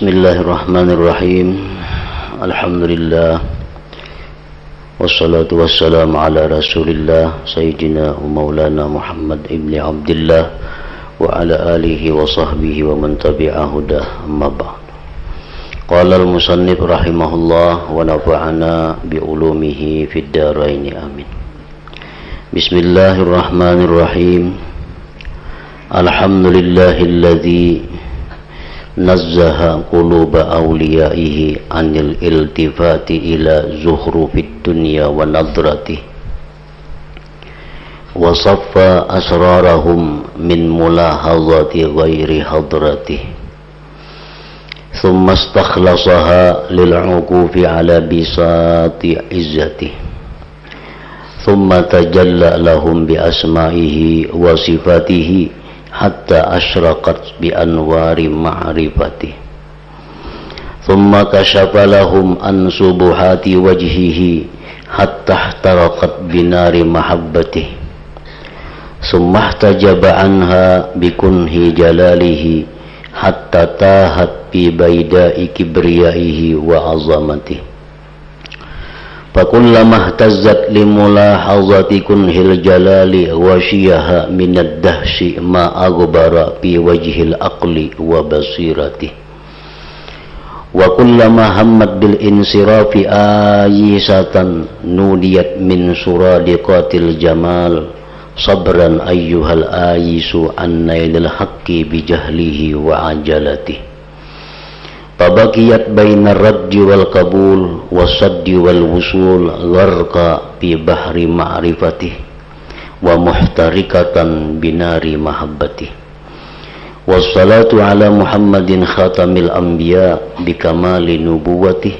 Bismillahirrahmanirrahim. Alhamdulillah. Wassalatu wassalamu ala Rasulillah Sayyidina wa Maulana Muhammad ibn Abdullah wa ala alihi wa sahbihi wa man tabi'ahu dah, amma ba'd. Qala al-musannif rahimahullah wa nafa'ana bi ulumihi fid dharain, amin. Bismillahirrahmanirrahim. Alhamdulillahilladzi nazzaha quluba awliyaihi anil iltifati ila zuhrufid dunya wa nadrati wa saffa asrarahum min mulahazati ghairi hadrati thumma istakhlasaha lil'ukufi ala bisati izzati thumma tajalla lahum bi asma'ihi wa sifatihi hatta asyraqat bi anwari ma'rifati thumma kashafa lahum an subuhati wajhihi hatta ihtaraqat binari mahabbati thumma ihtajaba anha bikunhi jalalihi hatta tahat bi baidai kibriyaihi wa azamati fakullama ihtazzat limulahazati kunhil jalali washiyaha minad dahsyi ma aghbara fi wajhil aqli wa basirati wa kullama hammat bil insirafi ayisatan nudiyat min suradiqatil jamal sabran ayyuhal ayisu an nailil haqqi bijahlihi wa ajalati Tabakiyat bainar raddi wal qabul wasaddi wal wusul gharqa fi bahri ma'rifati wa muhtarikatan binari mahabbati wassalatu ala Muhammadin khatamil anbiya bikamali nubuwati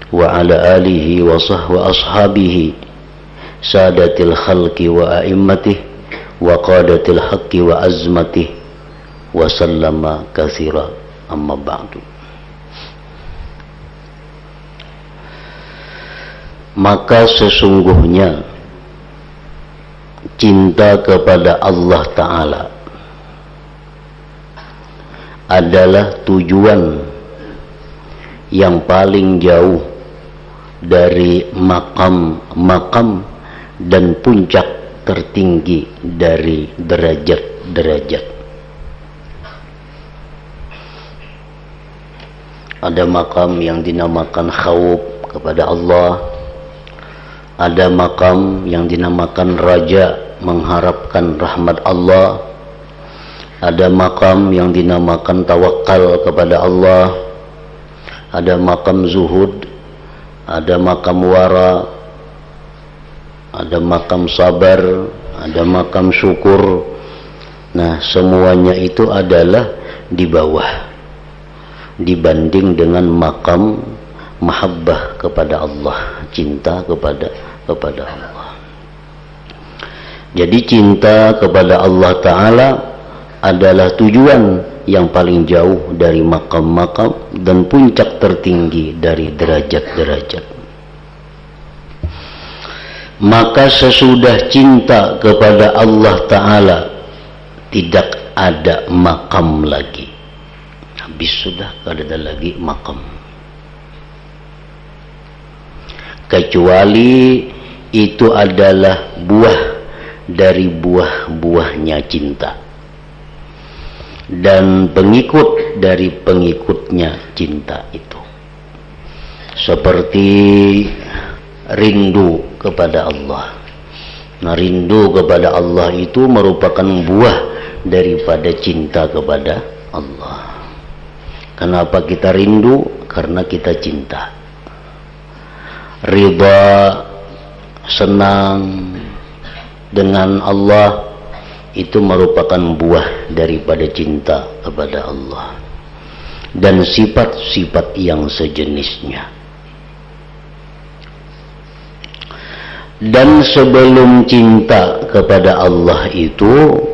wa ala alihi wa ashabihi sadatil khalqi wa a'immati wa qadatil haqqi wa azmati wa sallama katsira, amma ba'du. Maka sesungguhnya cinta kepada Allah Ta'ala adalah tujuan yang paling jauh dari makam-makam dan puncak tertinggi dari derajat-derajat. Ada makam yang dinamakan khawf kepada Allah, ada makam yang dinamakan raja mengharapkan rahmat Allah, ada makam yang dinamakan tawakal kepada Allah, ada makam zuhud, ada makam wara, ada makam sabar, ada makam syukur. Nah, semuanya itu adalah di bawah dibanding dengan makam mahabbah kepada Allah, cinta kepada Allah. Jadi cinta kepada Allah Ta'ala adalah tujuan yang paling jauh dari makam-makam dan puncak tertinggi dari derajat-derajat. Maka sesudah cinta kepada Allah Ta'ala tidak ada makam lagi. Habis sudah, tidak ada lagi makam, kecuali itu adalah buah dari buah-buahnya cinta dan pengikut dari pengikutnya cinta itu, seperti rindu kepada Allah. Nah, rindu kepada Allah itu merupakan buah daripada cinta kepada Allah. Kenapa kita rindu? Karena kita cinta. Ridha, senang dengan Allah itu merupakan buah daripada cinta kepada Allah dan sifat-sifat yang sejenisnya. Dan sebelum cinta kepada Allah itu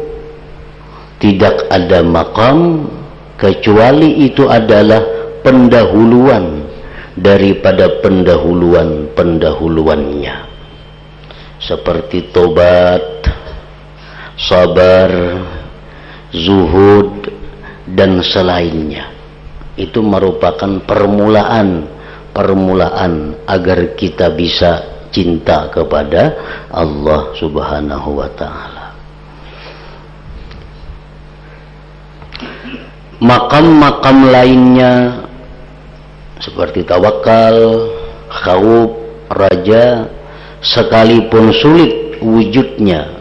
tidak ada makam, kecuali itu adalah pendahuluan daripada pendahuluannya, seperti tobat, sabar, zuhud, dan selainnya. itu merupakan permulaan agar kita bisa cinta kepada Allah Subhanahu wa ta'ala. Makam-makam lainnya seperti tawakal, khauf, raja, sekalipun sulit wujudnya,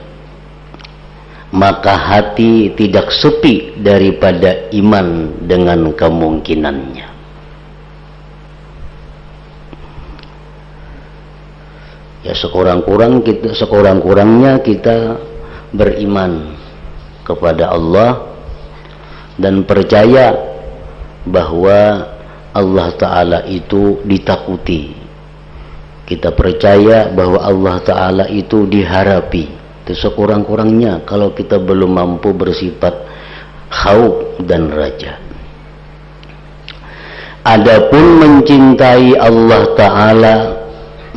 maka hati tidak sepi daripada iman dengan kemungkinannya. Ya, sekurang-kurangnya kita beriman kepada Allah dan percaya bahwa Allah Ta'ala itu ditakuti. Kita percaya bahwa Allah Ta'ala itu diharapi. Itu sekurang-kurangnya kalau kita belum mampu bersifat khauf dan raja. Adapun mencintai Allah Ta'ala,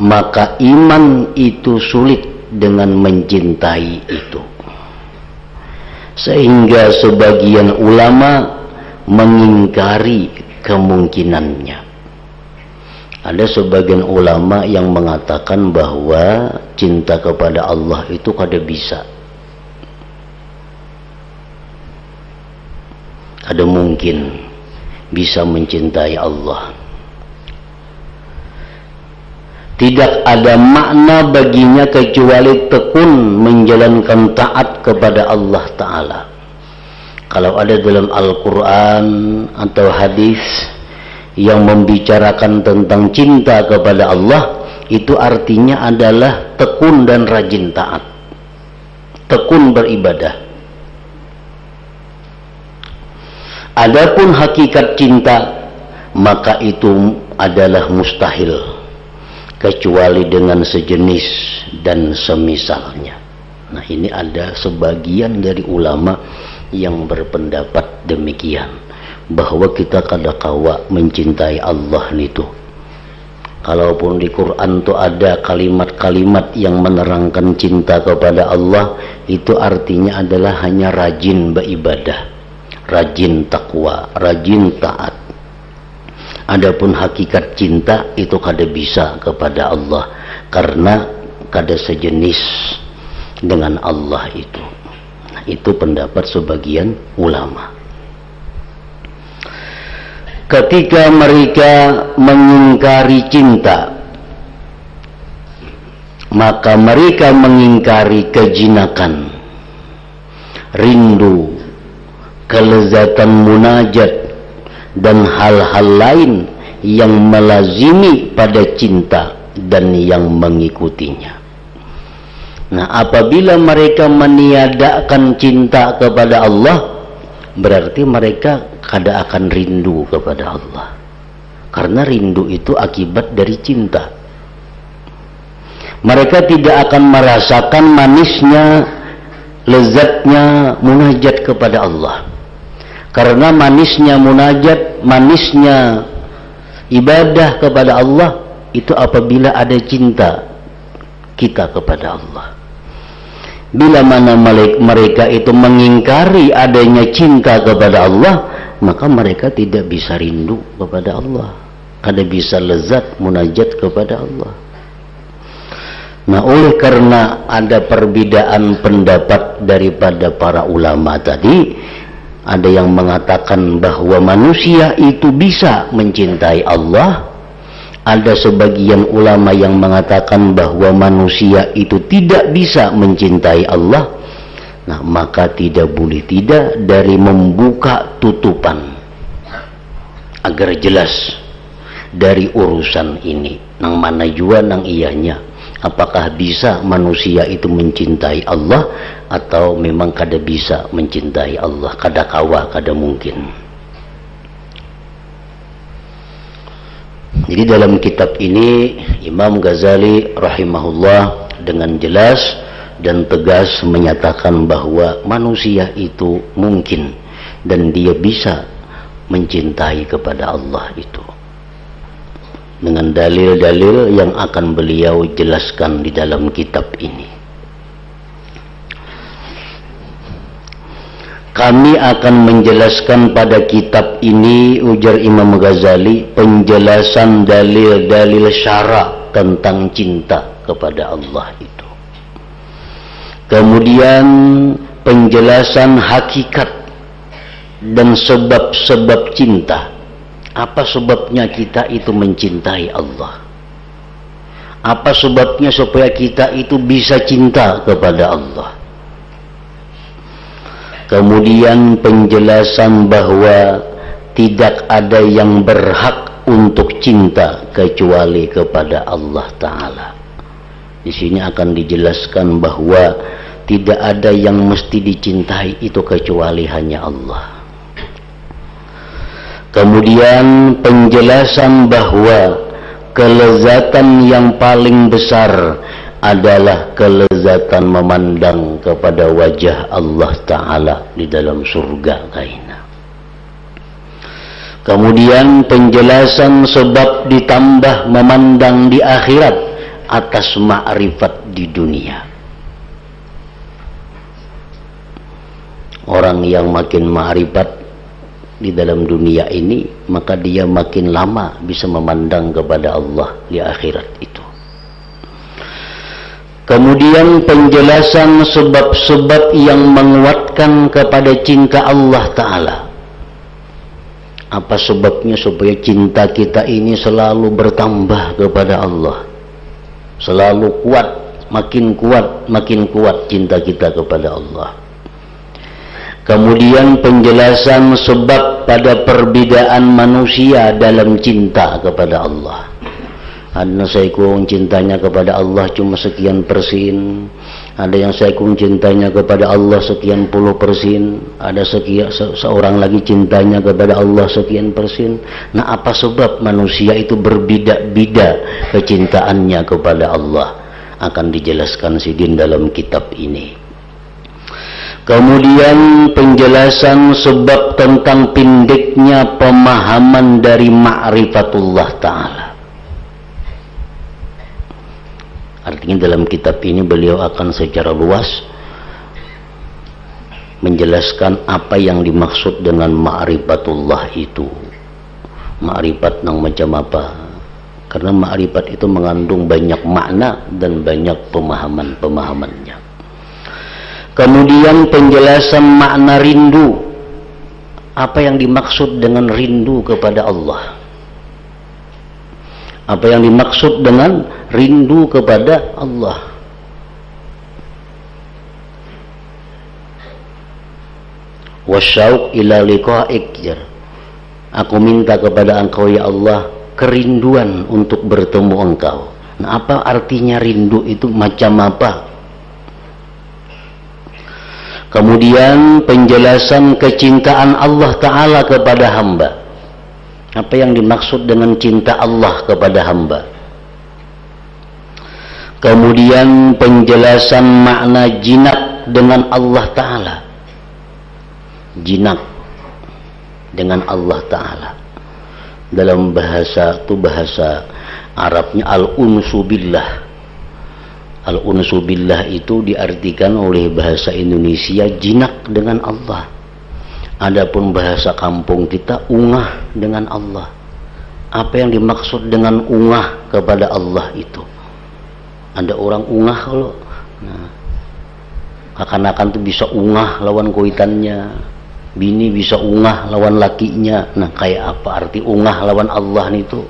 maka iman itu sulit dengan mencintai itu, sehingga sebagian ulama mengingkari kemungkinannya. Ada sebagian ulama yang mengatakan bahwa cinta kepada Allah itu kada bisa, kada mungkin bisa mencintai Allah. Tidak ada makna baginya kecuali tekun menjalankan taat kepada Allah Ta'ala. Kalau ada dalam Al-Quran atau hadis yang membicarakan tentang cinta kepada Allah, itu artinya adalah tekun dan rajin taat, tekun beribadah. Adapun hakikat cinta, maka itu adalah mustahil kecuali dengan sejenis dan semisalnya. Nah, ini ada sebagian dari ulama yang berpendapat demikian, bahwa kita kada kawa mencintai Allah itu. Kalaupun di Quran itu ada kalimat-kalimat yang menerangkan cinta kepada Allah, itu artinya adalah hanya rajin beribadah, rajin takwa, rajin taat. Adapun hakikat cinta itu kada bisa kepada Allah, karena kada sejenis dengan Allah itu. Nah, itu pendapat sebagian ulama. Ketika mereka mengingkari cinta, maka mereka mengingkari kejinakan, rindu, kelezatan munajat, dan hal-hal lain yang melazimi pada cinta dan yang mengikutinya. Nah, apabila mereka meniadakan cinta kepada Allah, berarti mereka kada akan rindu kepada Allah, karena rindu itu akibat dari cinta. Mereka tidak akan merasakan manisnya, lezatnya munajat kepada Allah, karena manisnya munajat, manisnya ibadah kepada Allah itu apabila ada cinta kita kepada Allah. Bila mana mereka itu mengingkari adanya cinta kepada Allah, maka mereka tidak bisa rindu kepada Allah, kada bisa lezat munajat kepada Allah. Nah, oleh karena ada perbedaan pendapat daripada para ulama tadi, ada yang mengatakan bahwa manusia itu bisa mencintai Allah. Ada sebagian ulama yang mengatakan bahwa manusia itu tidak bisa mencintai Allah. Nah, maka tidak boleh tidak dari membuka tutupan agar jelas dari urusan ini. Nang mana jua nang iyanya. Apakah bisa manusia itu mencintai Allah, atau memang kada bisa mencintai Allah, kada kawa, kada mungkin. Jadi dalam kitab ini Imam Ghazali rahimahullah dengan jelas dan tegas menyatakan bahwa manusia itu mungkin dan dia bisa mencintai kepada Allah itu, dengan dalil-dalil yang akan beliau jelaskan di dalam kitab ini. Kami akan menjelaskan pada kitab ini, ujar Imam Ghazali, penjelasan dalil-dalil syara tentang cinta kepada Allah itu. Kemudian penjelasan hakikat dan sebab-sebab cinta. Apa sebabnya kita itu mencintai Allah? Apa sebabnya supaya kita itu bisa cinta kepada Allah? Kemudian penjelasan bahwa tidak ada yang berhak untuk cinta kecuali kepada Allah Ta'ala. Di sini akan dijelaskan bahwa tidak ada yang mesti dicintai itu kecuali hanya Allah. Kemudian penjelasan bahwa kelezatan yang paling besar adalah kelezatan memandang kepada wajah Allah Ta'ala di dalam surga kaina. Kemudian penjelasan sebab ditambah memandang di akhirat atas ma'rifat di dunia. Orang yang makin ma'rifat di dalam dunia ini, maka dia makin lama bisa memandang kepada Allah di akhirat itu. Kemudian penjelasan sebab-sebab yang menguatkan kepada cinta Allah Ta'ala. Apa sebabnya supaya cinta kita ini selalu bertambah kepada Allah, selalu kuat, makin kuat cinta kita kepada Allah. Kemudian penjelasan sebab pada perbedaan manusia dalam cinta kepada Allah. Ada seikung cintanya kepada Allah cuma sekian persen, ada yang seikung cintanya kepada Allah sekian puluh persen, ada seorang lagi cintanya kepada Allah sekian persen. Nah, apa sebab manusia itu berbeda-beda kecintaannya kepada Allah? Akan dijelaskan sidin dalam kitab ini. Kemudian penjelasan sebab tentang pendeknya pemahaman dari ma'rifatullah Ta'ala. Artinya dalam kitab ini beliau akan secara luas menjelaskan apa yang dimaksud dengan ma'rifatullah itu. Ma'rifat yang macam apa? Karena ma'rifat itu mengandung banyak makna dan banyak pemahaman-pemahamannya. Kemudian penjelasan makna rindu. Apa yang dimaksud dengan rindu kepada Allah? Apa yang dimaksud dengan rindu kepada Allah? Wasyauq ila liqa'ik. Aku minta kepada engkau ya Allah kerinduan untuk bertemu engkau. Nah, apa artinya rindu itu, macam apa? Kemudian penjelasan kecintaan Allah Ta'ala kepada hamba. Apa yang dimaksud dengan cinta Allah kepada hamba? Kemudian penjelasan makna jinak dengan Allah Ta'ala. Jinak dengan Allah Ta'ala. Dalam bahasa itu, bahasa Arabnya al-unsu billah. Al-unsu billah itu diartikan oleh bahasa Indonesia jinak dengan Allah. Adapun bahasa kampung kita ungah dengan Allah. Apa yang dimaksud dengan ungah kepada Allah itu? Ada orang ungah kalau, nah, akan-akan tuh bisa ungah lawan kuitannya, bini bisa ungah lawan lakinya. Nah, kayak apa arti ungah lawan Allah itu?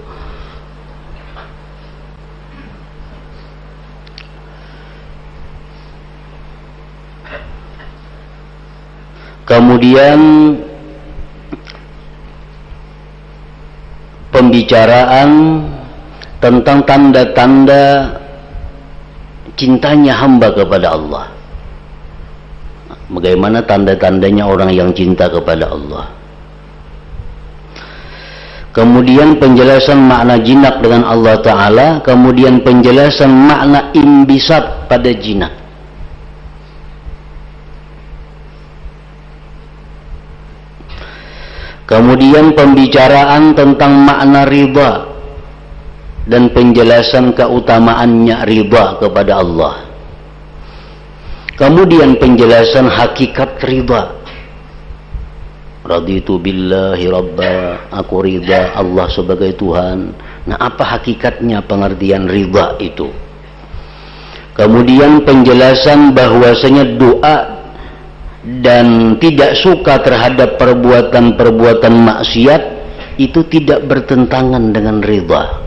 Kemudian pembicaraan tentang tanda-tanda cintanya hamba kepada Allah. Bagaimana tanda-tandanya orang yang cinta kepada Allah. Kemudian penjelasan makna jinak dengan Allah Ta'ala. Kemudian penjelasan makna imbisat pada jinak. Kemudian pembicaraan tentang makna ridha dan penjelasan keutamaannya ridha kepada Allah. Kemudian penjelasan hakikat ridha. Raditu billahi rabba, aku ridha Allah sebagai Tuhan. Nah, apa hakikatnya pengertian ridha itu? Kemudian penjelasan bahwasanya doa dan tidak suka terhadap perbuatan-perbuatan maksiat itu tidak bertentangan dengan ridha.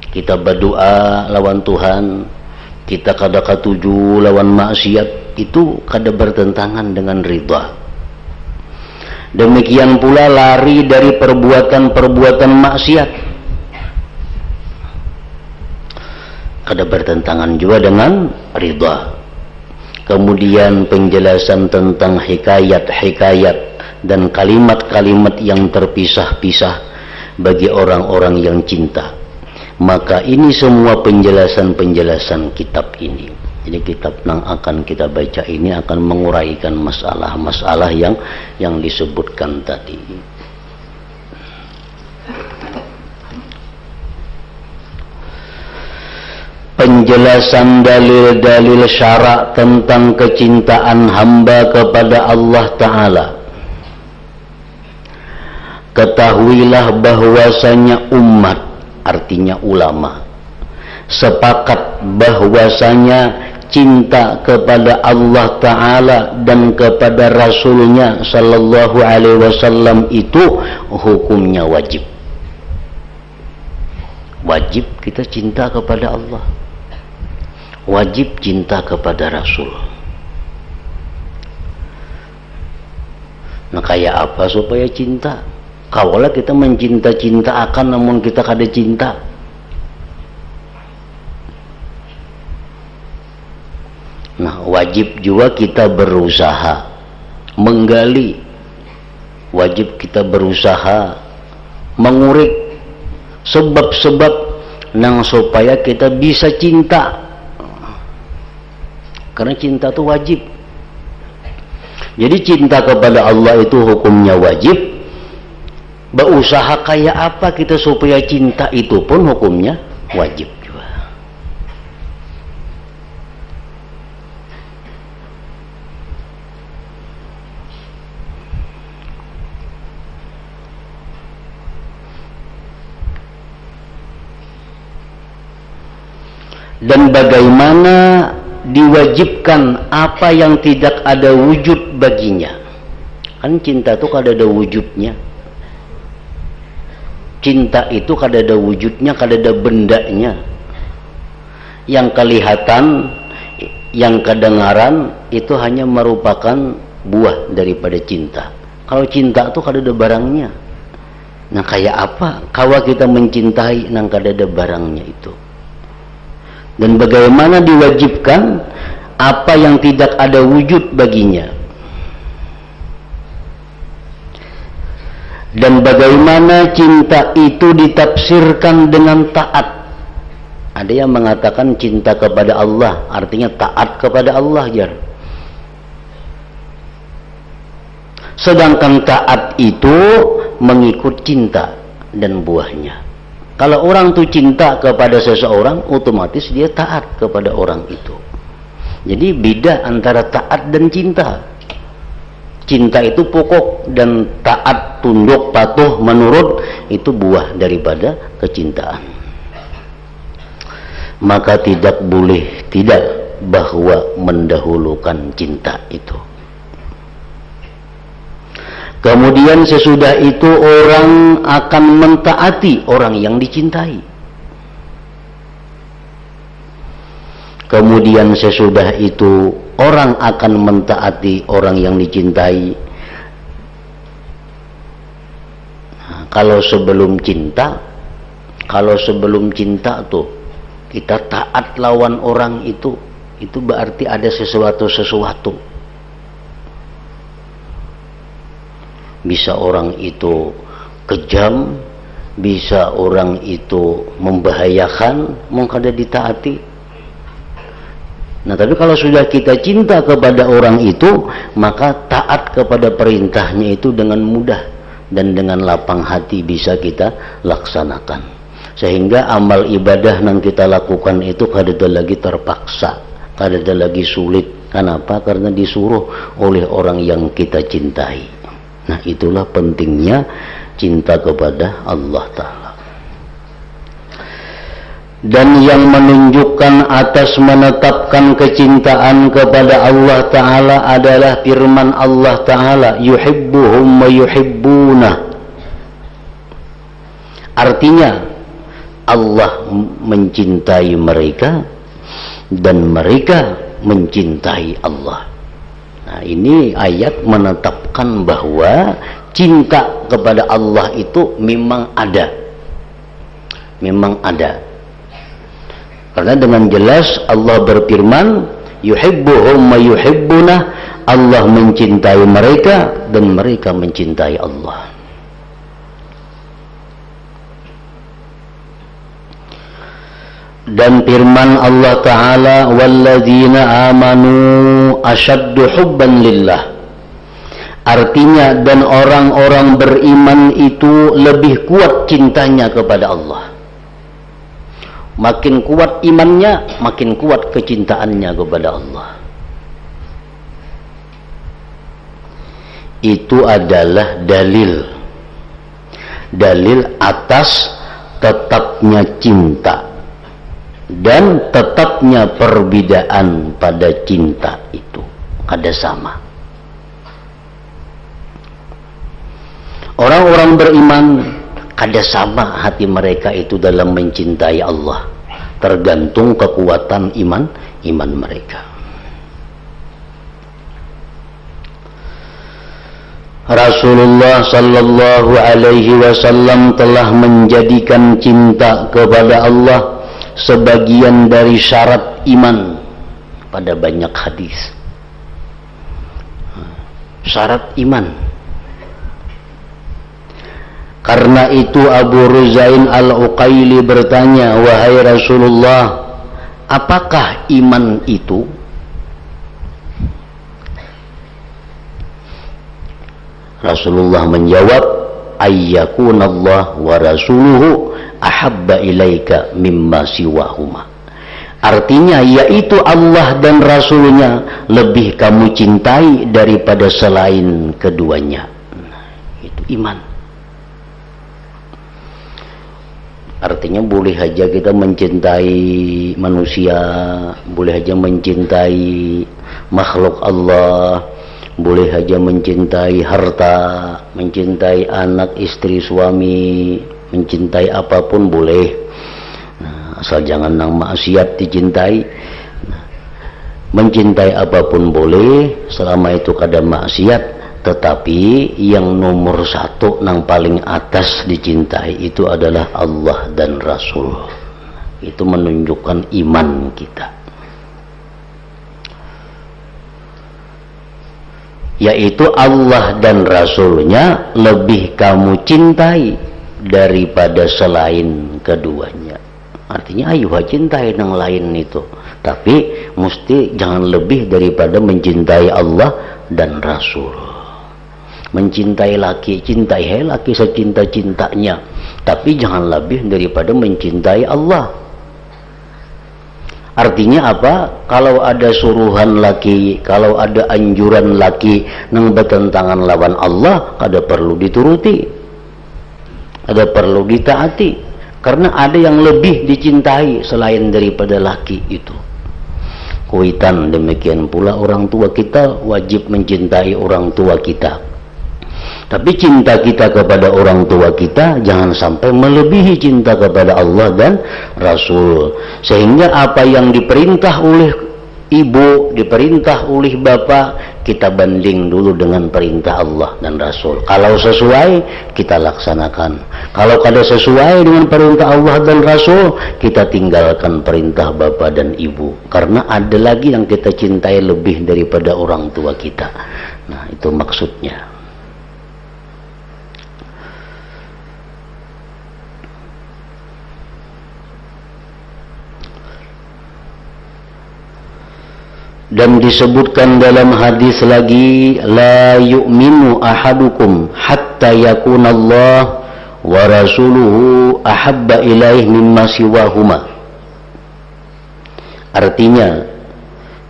Kita berdoa lawan Tuhan, kita kada katuju lawan maksiat, itu kada bertentangan dengan ridha. Demikian pula lari dari perbuatan-perbuatan maksiat kada bertentangan juga dengan ridha. Kemudian penjelasan tentang hikayat-hikayat dan kalimat-kalimat yang terpisah-pisah bagi orang-orang yang cinta. Maka ini semua penjelasan-penjelasan kitab ini. Jadi kitab yang akan kita baca ini akan menguraikan masalah-masalah yang disebutkan tadi. Penjelasan dalil-dalil syarak tentang kecintaan hamba kepada Allah Ta'ala. Ketahuilah bahwasanya umat, artinya ulama, sepakat bahwasanya cinta kepada Allah Ta'ala dan kepada Rasulnya Sallallahu Alaihi Wasallam itu hukumnya wajib. Wajib kita cinta kepada Allah, wajib cinta kepada Rasul. Nah, kayak apa supaya cinta? Kaulah kita mencinta-cinta akan namun kita kada cinta. Nah, wajib juga kita berusaha menggali, wajib kita berusaha mengurik sebab-sebab nang supaya kita bisa cinta. Karena cinta itu wajib. Jadi cinta kepada Allah itu hukumnya wajib. Berusaha kayak apa kita supaya cinta itu pun hukumnya wajib. Dan bagaimana diwajibkan apa yang tidak ada wujud baginya. Kan cinta itu kada ada wujudnya. Cinta itu kada ada wujudnya, kada ada bendanya. Yang kelihatan, yang kedengaran itu hanya merupakan buah daripada cinta. Kalau cinta itu kada ada barangnya. Nah, kayak apa kalau kita mencintai nang kada ada barangnya itu? Dan bagaimana diwajibkan apa yang tidak ada wujud baginya. Dan bagaimana cinta itu ditafsirkan dengan taat. Ada yang mengatakan cinta kepada Allah artinya taat kepada Allah, jar. Sedangkan taat itu mengikut cinta dan buahnya. Kalau orang itu cinta kepada seseorang, otomatis dia taat kepada orang itu. Jadi beda antara taat dan cinta. Cinta itu pokok dan taat, tunduk, patuh, menurut itu buah daripada kecintaan. Maka tidak boleh tidak bahwa mendahulukan cinta itu. Kemudian sesudah itu orang akan mentaati orang yang dicintai. Kemudian sesudah itu orang akan mentaati orang yang dicintai. Nah, kalau sebelum cinta tuh kita taat lawan orang itu berarti ada sesuatu. Bisa orang itu kejam, bisa orang itu membahayakan, mau kada ditaati. Nah, tapi kalau sudah kita cinta kepada orang itu, maka taat kepada perintahnya itu dengan mudah dan dengan lapang hati bisa kita laksanakan. Sehingga amal ibadah yang kita lakukan itu kada ada lagi terpaksa, kada ada lagi sulit. Kenapa? Karena disuruh oleh orang yang kita cintai. Nah, itulah pentingnya cinta kepada Allah Ta'ala. Dan yang menunjukkan atas menetapkan kecintaan kepada Allah Ta'ala adalah firman Allah Ta'ala, yuhibbuhum wa yuhibbunah. Artinya Allah mencintai mereka dan mereka mencintai Allah. Nah, ini ayat menetapkan bahwa cinta kepada Allah itu memang ada. Memang ada. Karena dengan jelas Allah berfirman, yuhibbuhum wa yuhibbunah, Allah mencintai mereka dan mereka mencintai Allah. Dan firman Allah Ta'ala, walladzina amanu asyaddu hubban lillah. Artinya, dan orang-orang beriman itu lebih kuat cintanya kepada Allah. Makin kuat imannya, makin kuat kecintaannya kepada Allah. Itu adalah dalil atas tetapnya cinta dan tetapnya perbedaan pada cinta itu ada sama. Orang-orang beriman kada sama hati mereka itu dalam mencintai Allah, tergantung kekuatan iman mereka. Rasulullah sallallahu alaihi wasallam telah menjadikan cinta kepada Allah sebagian dari syarat iman pada banyak hadis. Syarat iman. Karena itu Abu Ruzain Al-Uqaili bertanya, wahai Rasulullah, apakah iman itu? Rasulullah menjawab, ayyakunallah wa rasuluhu ahabba ilaika mimma siwahuma. Artinya yaitu Allah dan Rasulnya lebih kamu cintai daripada selain keduanya. Itu iman. Artinya boleh saja kita mencintai manusia, boleh saja mencintai makhluk Allah, boleh saja mencintai harta, mencintai anak, istri, suami, mencintai apapun boleh. Nah, asal jangan nang maksiat dicintai. Nah, mencintai apapun boleh selama itu kada maksiat. Tetapi yang nomor satu, yang paling atas dicintai itu adalah Allah dan Rasul. Itu menunjukkan iman kita. Yaitu Allah dan Rasulnya lebih kamu cintai daripada selain keduanya. Artinya ayo cintai yang lain itu. Tapi mesti jangan lebih daripada mencintai Allah dan Rasul. Mencintai laki, cintai laki secinta-cintanya, tapi jangan lebih daripada mencintai Allah. Artinya apa? Kalau ada suruhan laki, kalau ada anjuran laki yang bertentangan lawan Allah, kada perlu dituruti, ada perlu ditaati, karena ada yang lebih dicintai selain daripada laki itu. Kuitan demikian pula orang tua kita wajib mencintai orang tua kita. Tapi cinta kita kepada orang tua kita jangan sampai melebihi cinta kepada Allah dan Rasul. Sehingga apa yang diperintah oleh ibu, diperintah oleh bapak, kita banding dulu dengan perintah Allah dan Rasul. Kalau sesuai, kita laksanakan. Kalau kada sesuai dengan perintah Allah dan Rasul, kita tinggalkan perintah bapak dan ibu. Karena ada lagi yang kita cintai lebih daripada orang tua kita. Nah, itu maksudnya. Dan disebutkan dalam hadis lagi, la yu'minu ahadukum hatta yakunallah wa rasuluhu ahabba ilaih mimma siwahuma. Artinya,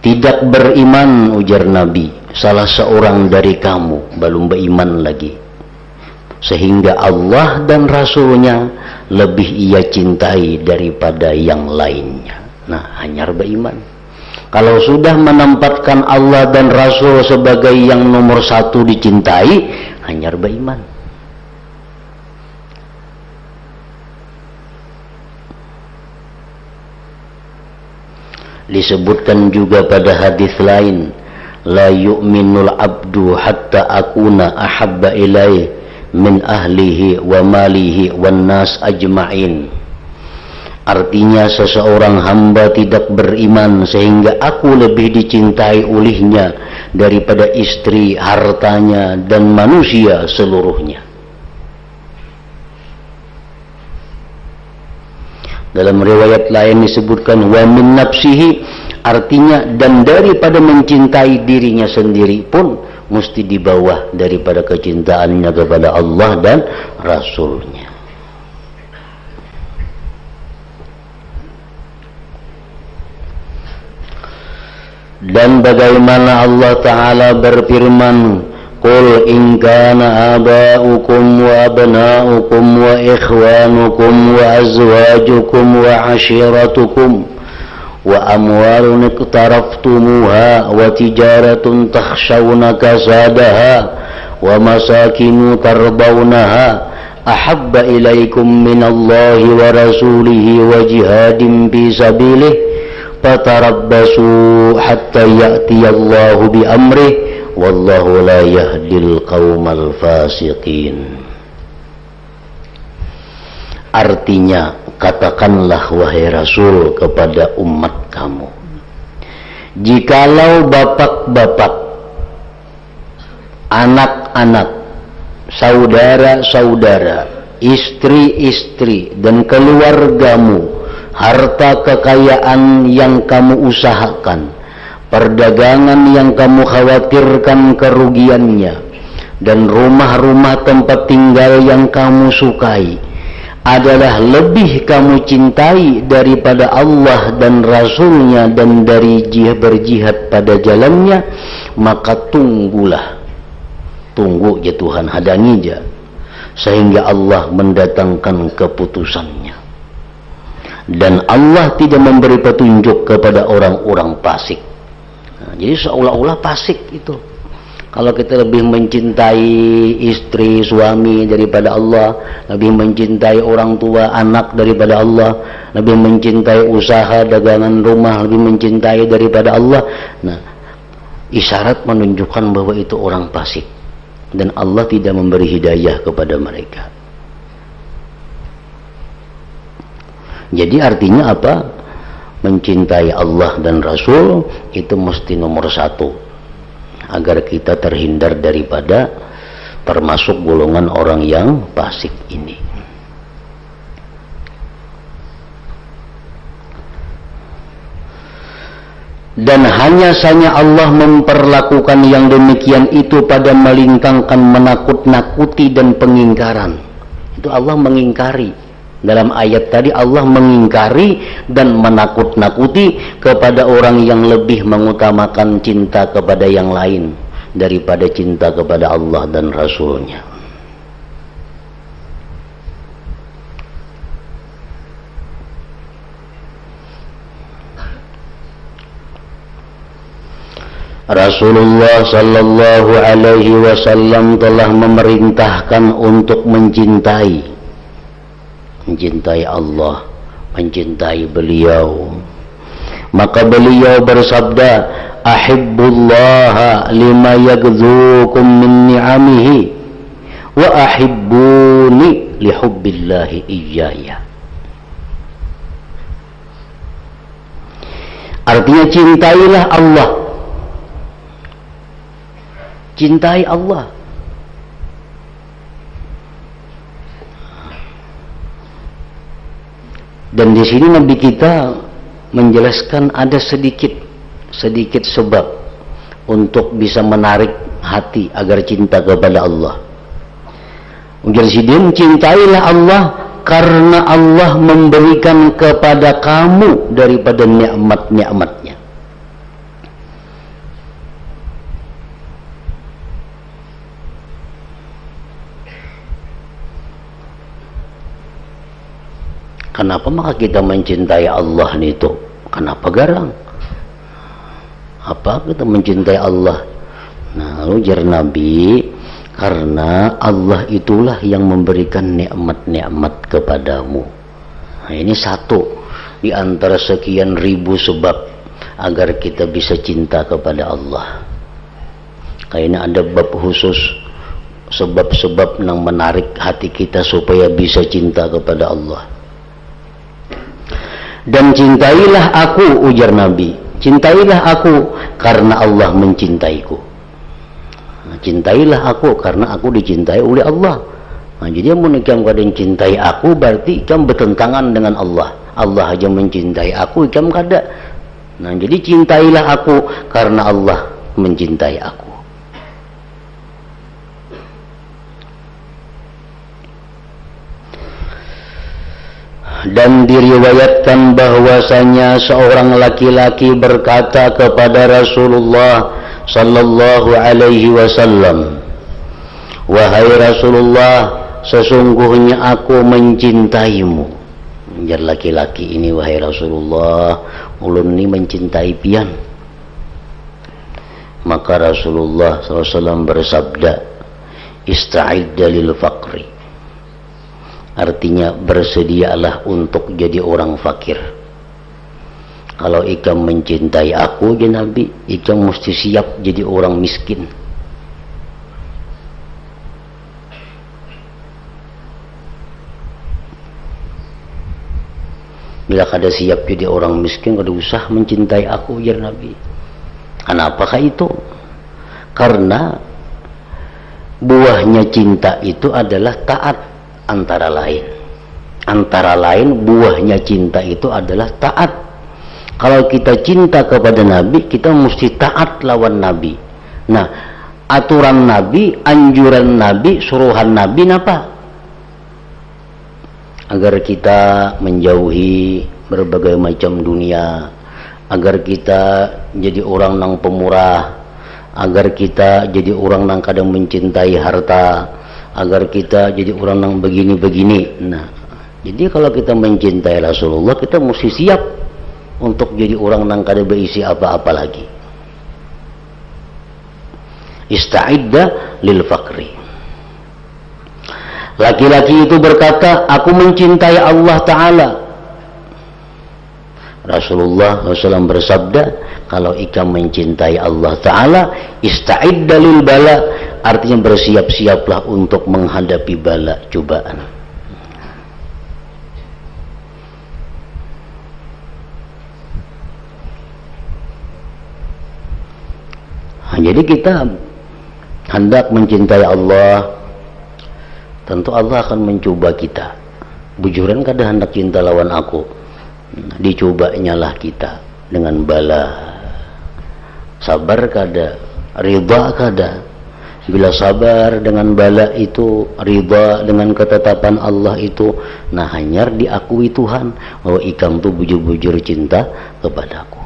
Tidak beriman, ujar Nabi, salah seorang dari kamu belum beriman lagi, sehingga Allah dan Rasulnya lebih ia cintai daripada yang lainnya. Nah, hanyar beriman. Kalau sudah menempatkan Allah dan Rasul sebagai yang nomor satu dicintai, hanyar beriman. Disebutkan juga pada hadis lain, la yu'minul abdu hatta akuna ahabba ilaih min ahlihi wa malihi wan nas ajma'in. Artinya seseorang hamba tidak beriman sehingga aku lebih dicintai olehnya daripada istri, hartanya dan manusia seluruhnya. Dalam riwayat lain disebutkan wa min nafsihi, artinya dan daripada mencintai dirinya sendiri pun mesti di bawah daripada kecintaannya kepada Allah dan Rasulnya. Dan bagaimana Allah Ta'ala berfirman, Qul in kana aba'ukum wa abna'ukum wa ikhwanukum wa azwajukum wa ashiratukum wa amwalun iqtaraftumuha wa tijaratun takhshawna kasadaha wa masakinu tardawnaha ahabba ilaikum minallahi wa rasulihi wa jihadin fi sabilih fatarabbasu hatta ya'tiyallahu bi amrih wallahu la yahdil qaumal fasiqin. Artinya, katakanlah wahai Rasul kepada umat kamu, jikalau bapak-bapak, anak-anak, saudara-saudara, istri-istri dan keluargamu, harta kekayaan yang kamu usahakan, perdagangan yang kamu khawatirkan kerugiannya, dan rumah-rumah tempat tinggal yang kamu sukai adalah lebih kamu cintai daripada Allah dan Rasulnya dan dari berjihad pada jalannya, maka tunggu ya Tuhan, hadangi aja sehingga Allah mendatangkan keputusannya. Dan Allah tidak memberi petunjuk kepada orang-orang fasik. Nah, jadi seolah-olah fasik itu kalau kita lebih mencintai istri, suami daripada Allah, lebih mencintai orang tua, anak daripada Allah, lebih mencintai usaha, dagangan, rumah, lebih mencintai daripada Allah. Nah, isyarat menunjukkan bahwa itu orang fasik dan Allah tidak memberi hidayah kepada mereka. Jadi artinya apa? Mencintai Allah dan Rasul itu mesti nomor satu, agar kita terhindar daripada termasuk golongan orang yang fasik ini. Dan hanya saja Allah memperlakukan yang demikian itu pada melingkangkan menakut-nakuti dan pengingkaran. Itu Allah mengingkari. Dalam ayat tadi Allah mengingkari dan menakut-nakuti kepada orang yang lebih mengutamakan cinta kepada yang lain daripada cinta kepada Allah dan Rasulnya. Rasulullah sallallahu alaihi wasallam telah memerintahkan untuk mencintai Allah, mencintai beliau. Maka beliau bersabda, ahibbullaha lima yagdzukum min ni'amihi wa ahibbuni lihubbillahi iyaya. Artinya cintailah Allah, cintai Allah. Dan di sini Nabi kita menjelaskan ada sedikit sebab untuk bisa menarik hati agar cinta kepada Allah. Ujar sidin, cintailah Allah karena Allah memberikan kepada kamu daripada nikmat-nikmatnya. Kenapa maka kita mencintai Allah itu? Kenapa garang? Apa kita mencintai Allah? Nah, ujar Nabi, karena Allah itulah yang memberikan nikmat-nikmat kepadamu. Nah, ini satu di antara sekian ribu sebab agar kita bisa cinta kepada Allah. Kayaknya ada bab khusus sebab-sebab yang menarik hati kita supaya bisa cinta kepada Allah. Dan cintailah aku, ujar Nabi, cintailah aku karena Allah mencintaiku. Nah, cintailah aku karena aku dicintai oleh Allah. Nah, jadi yang ikam kadang cintai aku berarti ikam bertentangan dengan Allah. Allah aja mencintai aku, ikam kada. Nah, jadi cintailah aku karena Allah mencintai aku. Dan diriwayatkan bahwasanya seorang laki-laki berkata kepada Rasulullah sallallahu alaihi wasallam, wahai Rasulullah, sesungguhnya aku mencintaimu. Jar laki-laki ini, wahai Rasulullah, ulun ini mencintai pian. Maka Rasulullah SAW bersabda, ista'idda lil faqri. Artinya bersedialah untuk jadi orang fakir. Kalau ikam mencintai aku, ya Nabi, ikam mesti siap jadi orang miskin. Bila kada siap jadi orang miskin, kada usah mencintai aku, ya Nabi. Kenapakah itu? Karena buahnya cinta itu adalah taat. Antara lain buahnya cinta itu adalah taat. Kalau kita cinta kepada Nabi, kita mesti taat lawan Nabi. Nah, aturan Nabi, anjuran Nabi, suruhan Nabi apa? Agar kita menjauhi berbagai macam dunia, agar kita jadi orang nang pemurah, agar kita jadi orang nang kadang mencintai harta, agar kita jadi orang yang begini-begini. Nah, jadi kalau kita mencintai Rasulullah, kita mesti siap untuk jadi orang yang kada berisi apa-apa lagi. Ista'idda lil faqri. Laki-laki itu berkata, aku mencintai Allah Ta'ala. Rasulullah SAW bersabda, kalau ikam mencintai Allah Ta'ala, ista'idda lil bala. Artinya bersiap-siaplah untuk menghadapi bala, cobaan. Nah, jadi kita hendak mencintai Allah, tentu Allah akan mencoba kita. Bujuran kada hendak cinta lawan aku, dicobanya lah kita dengan bala. Sabar kada, ridha kada. Bila sabar dengan bala itu, ridha dengan ketetapan Allah itu, nah hanyar diakui Tuhan bahwa ikam tu bujur-bujur cinta kepadaku.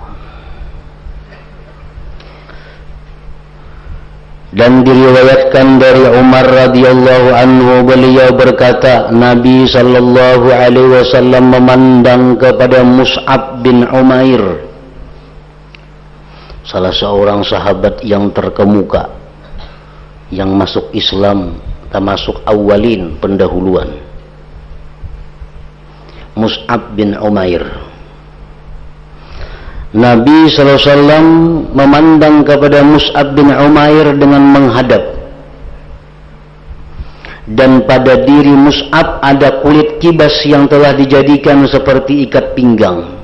Dan diriwayatkan dari Umar radhiyallahu anhu, beliau berkata, Nabi sallallahu alaihi wasallam memandang kepada Mus'ab bin Umair, salah seorang sahabat yang terkemuka, yang masuk Islam, termasuk awalin, pendahuluan. Mus'ab bin Umair. Nabi SAW memandang kepada Mus'ab bin Umair dengan menghadap. Dan pada diri Mus'ab ada kulit kibas yang telah dijadikan seperti ikat pinggang.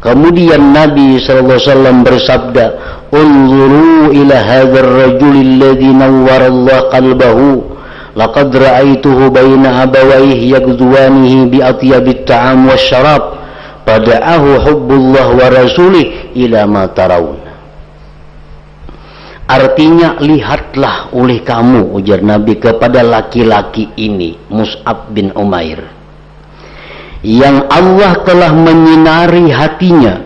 Kemudian Nabi SAW bersabda, unzuru ila hadzal rajul alladhi nawwara Allah qalbahu, laqad ra'aituhu baina abawayhi yagzuwanihi bi atyabit ta'am wasyarab, pada'ahu hubbullah wa rasulih ila ma tarawun. Artinya, lihatlah oleh kamu, ujar Nabi kepada laki-laki ini, Mus'ab bin Umair, yang Allah telah menyinari hatinya.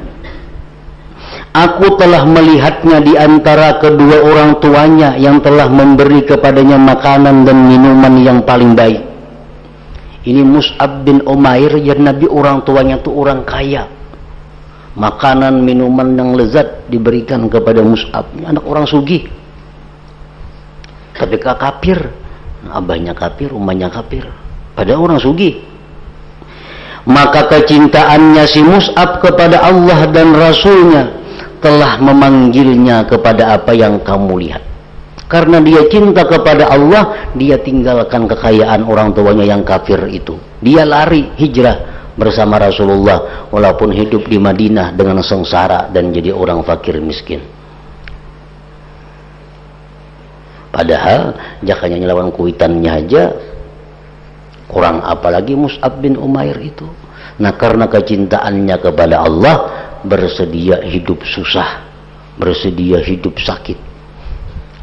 Aku telah melihatnya di antara kedua orang tuanya yang telah memberi kepadanya makanan dan minuman yang paling baik. Ini Mus'ab bin Umair, ya Nabi orang tuanya tuh orang kaya. Makanan, minuman yang lezat diberikan kepada Mus'ab. Ini anak orang sugih. Tapi kafir. Abahnya kafir, umahnya kafir. Padahal orang sugih. Maka kecintaannya si Mus'ab kepada Allah dan Rasulnya telah memanggilnya kepada apa yang kamu lihat. Karena dia cinta kepada Allah, dia tinggalkan kekayaan orang tuanya yang kafir itu. Dia lari hijrah bersama Rasulullah, walaupun hidup di Madinah dengan sengsara dan jadi orang fakir miskin. Padahal jakanya lawan kuitannya aja kurang, apalagi Mus'ab bin Umair itu. Nah, karena kecintaannya kepada Allah, bersedia hidup susah, bersedia hidup sakit,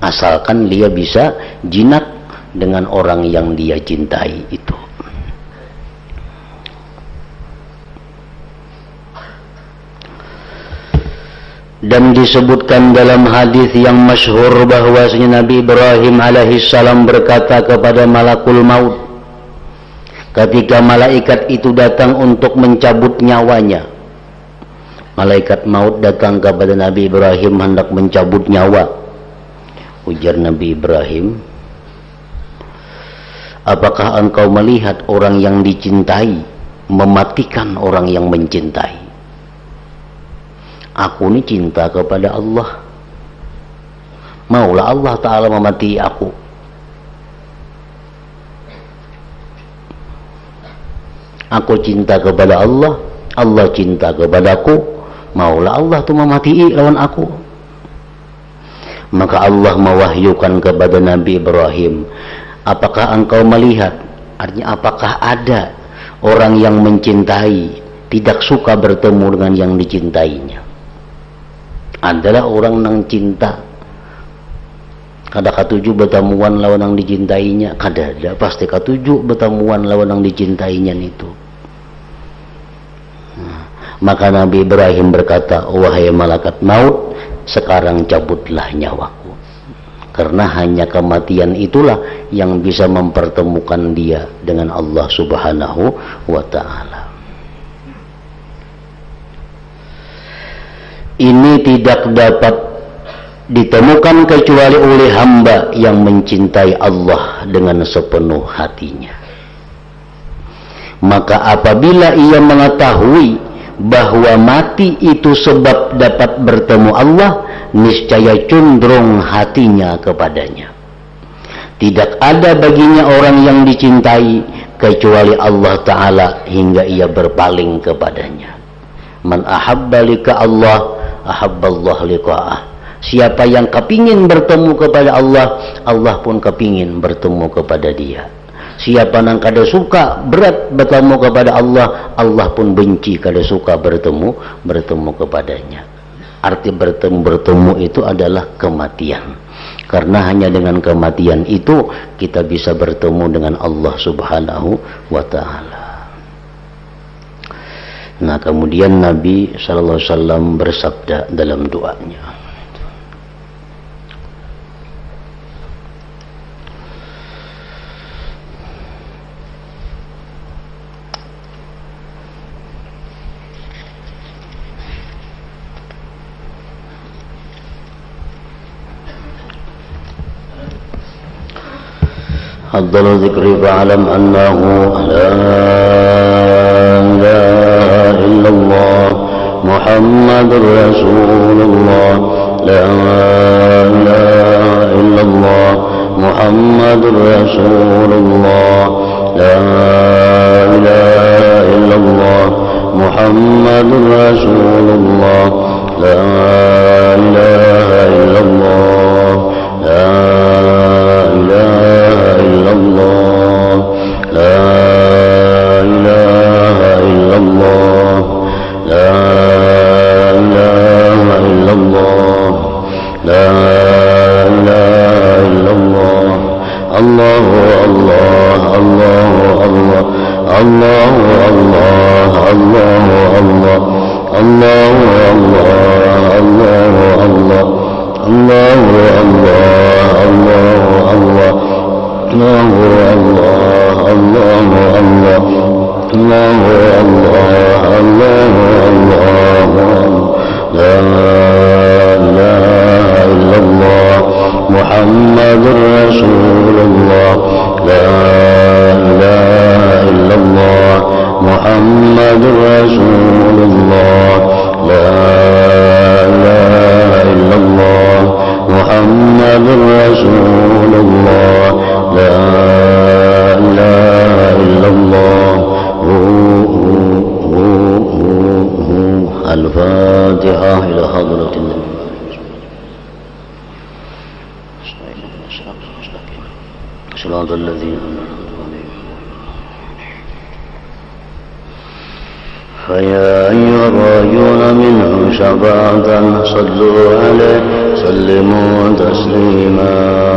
asalkan dia bisa jinak dengan orang yang dia cintai itu. Dan disebutkan dalam hadis yang masyhur bahwasanya Nabi Ibrahim alaihissalam berkata kepada malakul maut ketika malaikat itu datang untuk mencabut nyawanya. Malaikat maut datang kepada Nabi Ibrahim hendak mencabut nyawa. Ujar Nabi Ibrahim, apakah engkau melihat orang yang dicintai mematikan orang yang mencintai? Aku ini cinta kepada Allah, maulah Allah Ta'ala memati aku. Aku cinta kepada Allah, Allah cinta kepadaku, maulah Allah tu memati lawan aku. Maka Allah mewahyukan kepada Nabi Ibrahim, apakah engkau melihat, artinya apakah ada orang yang mencintai tidak suka bertemu dengan yang dicintainya? Adalah orang nang cinta kada katuju bertemuan lawan yang dicintainya, kada ada, pasti katuju bertemuan lawan yang dicintainya itu. Maka Nabi Ibrahim berkata, wahai malaikat maut, sekarang cabutlah nyawaku, karena hanya kematian itulah yang bisa mempertemukan dia dengan Allah Subhanahu wa Ta'ala. Ini tidak dapat ditemukan kecuali oleh hamba yang mencintai Allah dengan sepenuh hatinya. Maka apabila ia mengetahui bahwa mati itu sebab dapat bertemu Allah, niscaya condong hatinya kepadanya. Tidak ada baginya orang yang dicintai kecuali Allah Ta'ala hingga ia berpaling kepadanya. Man ahabba lika Allah, ahabballah liqa'ah. Siapa yang kepingin bertemu kepada Allah, Allah pun kepingin bertemu kepada dia. Siapa yang kada suka berat bertemu kepada Allah, Allah pun benci kada suka bertemu kepadanya. Arti bertemu itu adalah kematian. Karena hanya dengan kematian itu kita bisa bertemu dengan Allah Subhanahu wa Ta'ala. Nah, kemudian Nabi sallallahu alaihi wasallam bersabda dalam doanya, afdalu dzikri fa'lam annahu la ilaha illallah Muhammadur Rasulullah, la ilaha illallah Muhammadur Rasulullah, la ilaha illallah Muhammadur Rasulullah, la ilaha illallah, la ilaha illallah, la ilaha illallah, la ilaha illallah, la ilaha illallah. Allahu Allah, Allahu Allah, Allahu Allah, Allahu Allah, Allahu Allah, Allahu Allah, Allahu Allah, Allahu Allah, Allahu Allah, Allahu Allah. الله الله الله الله لا إله إلا الله محمد رسول الله لا إله إلا الله محمد رسول الله لا إله إلا الله محمد رسول الله لا إله إلا الله الفاتحة إلى حضرة النبي صراط الذين أنعمت عليهم. فيا أيها الراجون منه شفاعة صلوا عليه سلموا تسليما.